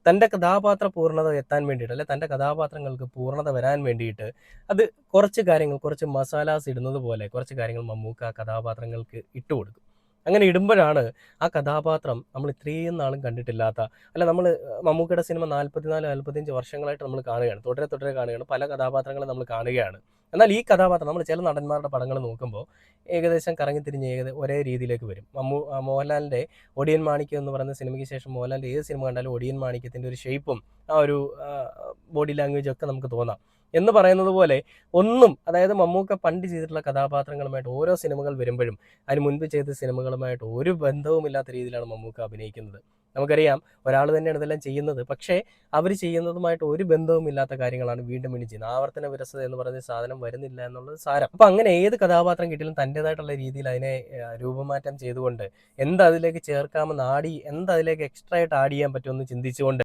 തൻ്റെ കഥാപാത്ര പൂർണ്ണത എത്താൻ വേണ്ടിയിട്ട്, അല്ലെ തൻ്റെ കഥാപാത്രങ്ങൾക്ക് പൂർണ്ണത വരാൻ വേണ്ടിയിട്ട് അത് കുറച്ച് കാര്യങ്ങൾ, കുറച്ച് മസാലാസ് ഇടുന്നത് പോലെ കുറച്ച് കാര്യങ്ങൾ മമ്മൂക്ക ആ കഥാപാത്രങ്ങൾക്ക് ഇട്ട് കൊടുക്കും. അങ്ങനെ ഇടുമ്പോഴാണ് ആ കഥാപാത്രം നമ്മൾ ഇത്രയും നാളും കണ്ടിട്ടില്ലാത്ത, അല്ല നമ്മൾ മമ്മൂക്കയുടെ സിനിമ 44, 45 വർഷങ്ങളായിട്ട് നമ്മൾ കാണുകയാണ്, തുടരെ തുടരെ കാണുകയാണ്, പല കഥാപാത്രങ്ങളെ നമ്മൾ കാണുകയാണ്. എന്നാൽ ഈ കഥാപാത്രം നമ്മൾ ചില നടന്മാരുടെ പടങ്ങൾ നോക്കുമ്പോൾ ഏകദേശം കറങ്ങിത്തിരിഞ്ഞ് ഒരേ രീതിയിലേക്ക് വരും. മോഹൻലാലിൻ്റെ ഒടിയൻ മാണിക്യം എന്ന് പറയുന്ന സിനിമയ്ക്ക് ശേഷം മോഹൻലാലിൻ്റെ ഏത് സിനിമ കണ്ടാലും ഒടിയൻ മാണിക്യത്തിൻ്റെ ഒരു ഷേപ്പും ആ ഒരു ബോഡി ലാംഗ്വേജും ഒക്കെ നമുക്ക് തോന്നാം. എന്ന് പറയുന്നത് പോലെ ഒന്നും, അതായത് മമ്മൂക്ക പണ്ട് ചെയ്തിട്ടുള്ള കഥാപാത്രങ്ങളുമായിട്ട് ഓരോ സിനിമകൾ വരുമ്പോഴും അതിന് മുൻപ് ചെയ്ത സിനിമകളുമായിട്ട് ഒരു ബന്ധവുമില്ലാത്ത രീതിയിലാണ് മമ്മൂക്ക അഭിനയിക്കുന്നത്. നമുക്കറിയാം ഒരാൾ തന്നെയാണ് ഇതെല്ലാം ചെയ്യുന്നത്, പക്ഷേ അവർ ചെയ്യുന്നതുമായിട്ട് ഒരു ബന്ധവുമില്ലാത്ത കാര്യങ്ങളാണ് വീണ്ടും വീണ്ടും ചെയ്യുന്നത്. ആവർത്തന വിരസത എന്ന് പറയുന്ന സാധനം വരുന്നില്ല എന്നുള്ളത് സാരം. അപ്പം അങ്ങനെ ഏത് കഥാപാത്രം കിട്ടിയാലും തൻ്റെതായിട്ടുള്ള രീതിയിൽ അതിനെ രൂപമാറ്റം ചെയ്തുകൊണ്ട് എന്ത് അതിലേക്ക് ചേർക്കാമെന്ന് എന്ത് അതിലേക്ക് എക്സ്ട്രാ ആയിട്ട് ആഡ് ചെയ്യാൻ പറ്റുമെന്ന് ചിന്തിച്ചുകൊണ്ട്